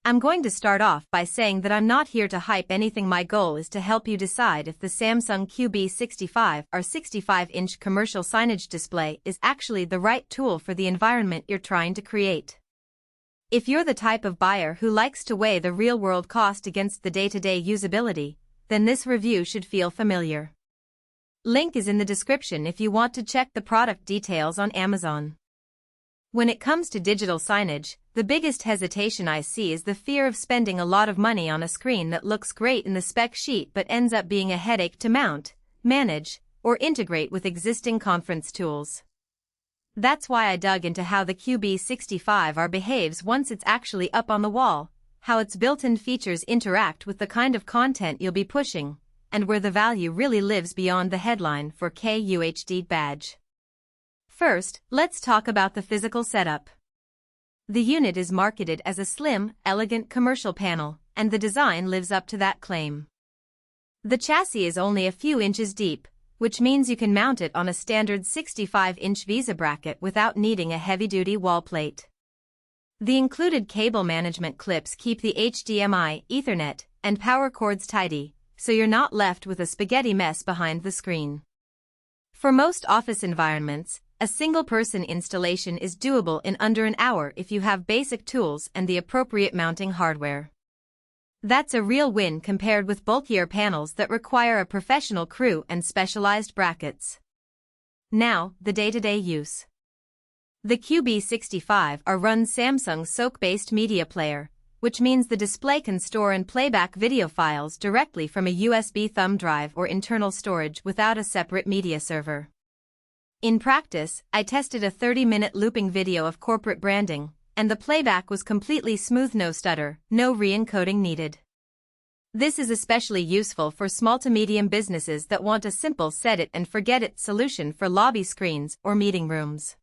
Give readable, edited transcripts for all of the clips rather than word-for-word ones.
I'm going to start off by saying that I'm not here to hype anything. My goal is to help you decide if the Samsung QB65R 65-inch commercial signage display is actually the right tool for the environment you're trying to create. If you're the type of buyer who likes to weigh the real-world cost against the day-to-day usability, then this review should feel familiar. Link is in the description if you want to check the product details on Amazon. When it comes to digital signage, the biggest hesitation I see is the fear of spending a lot of money on a screen that looks great in the spec sheet but ends up being a headache to mount, manage, or integrate with existing conference tools. That's why I dug into how the QB65R behaves once it's actually up on the wall, how its built-in features interact with the kind of content you'll be pushing, and where the value really lives beyond the headline 4K UHD badge. First, let's talk about the physical setup. The unit is marketed as a slim, elegant commercial panel, and the design lives up to that claim. The chassis is only a few inches deep, which means you can mount it on a standard 65-inch Visa bracket without needing a heavy-duty wall plate. The included cable management clips keep the HDMI, Ethernet, and power cords tidy, so you're not left with a spaghetti mess behind the screen. For most office environments, a single-person installation is doable in under an hour if you have basic tools and the appropriate mounting hardware. That's a real win compared with bulkier panels that require a professional crew and specialized brackets. Now, the day-to-day use. The QB65R runs Samsung's SOC-based media player, which means the display can store and playback video files directly from a USB thumb drive or internal storage without a separate media server. In practice, I tested a 30-minute looping video of corporate branding, and the playback was completely smooth, no stutter, no re-encoding needed. This is especially useful for small to medium businesses that want a simple set-it-and-forget-it solution for lobby screens or meeting rooms.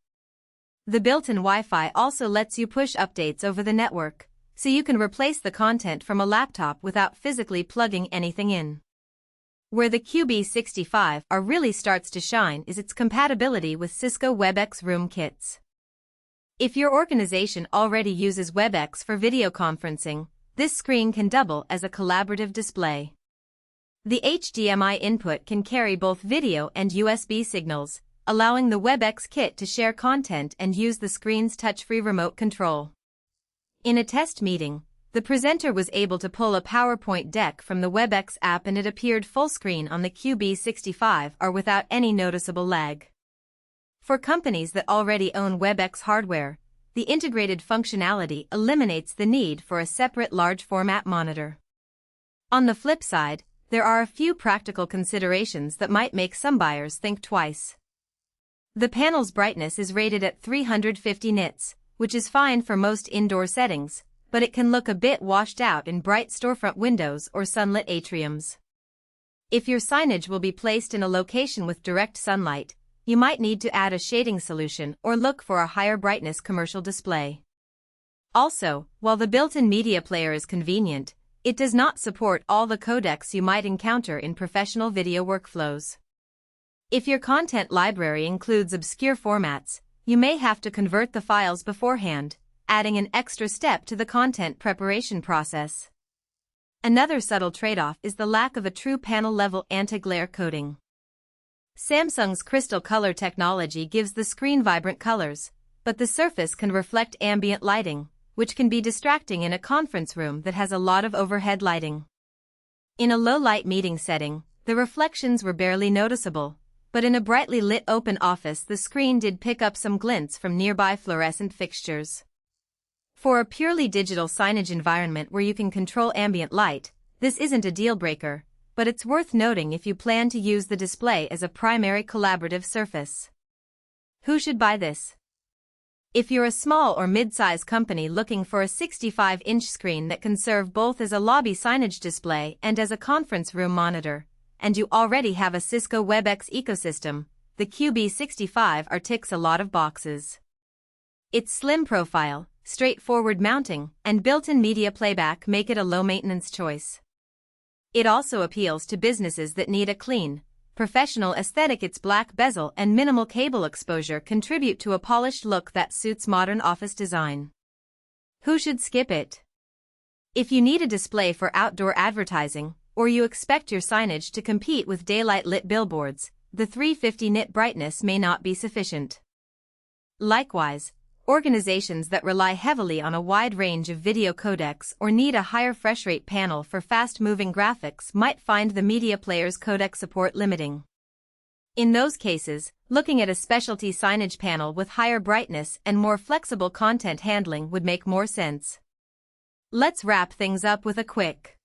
The built-in Wi-Fi also lets you push updates over the network, so you can replace the content from a laptop without physically plugging anything in. Where the QB65R really starts to shine is its compatibility with Cisco WebEx room kits. If your organization already uses WebEx for video conferencing, this screen can double as a collaborative display. The HDMI input can carry both video and USB signals, allowing the WebEx kit to share content and use the screen's touch-free remote control. In a test meeting, the presenter was able to pull a PowerPoint deck from the WebEx app and it appeared full screen on the QB65R without any noticeable lag. For companies that already own WebEx hardware, the integrated functionality eliminates the need for a separate large format monitor. On the flip side, there are a few practical considerations that might make some buyers think twice. The panel's brightness is rated at 350 nits, which is fine for most indoor settings, but it can look a bit washed out in bright storefront windows or sunlit atriums. If your signage will be placed in a location with direct sunlight, you might need to add a shading solution or look for a higher brightness commercial display. Also, while the built-in media player is convenient, it does not support all the codecs you might encounter in professional video workflows. If your content library includes obscure formats, you may have to convert the files beforehand, adding an extra step to the content preparation process. Another subtle trade-off is the lack of a true panel-level anti-glare coating. Samsung's crystal color technology gives the screen vibrant colors, but the surface can reflect ambient lighting, which can be distracting in a conference room that has a lot of overhead lighting. In a low-light meeting setting, the reflections were barely noticeable, but in a brightly lit open office the screen did pick up some glints from nearby fluorescent fixtures. For a purely digital signage environment where you can control ambient light, this isn't a deal-breaker, but it's worth noting if you plan to use the display as a primary collaborative surface. Who should buy this? If you're a small or mid-size company looking for a 65-inch screen that can serve both as a lobby signage display and as a conference room monitor, and you already have a Cisco WebEx ecosystem, the QB65R ticks a lot of boxes. Its slim profile, straightforward mounting, and built-in media playback make it a low-maintenance choice. It also appeals to businesses that need a clean, professional aesthetic. Its black bezel and minimal cable exposure contribute to a polished look that suits modern office design. Who should skip it? If you need a display for outdoor advertising, or you expect your signage to compete with daylight-lit billboards, the 350 nit brightness may not be sufficient. Likewise, organizations that rely heavily on a wide range of video codecs or need a higher refresh rate panel for fast-moving graphics might find the media player's codec support limiting. In those cases, looking at a specialty signage panel with higher brightness and more flexible content handling would make more sense. Let's wrap things up with a quick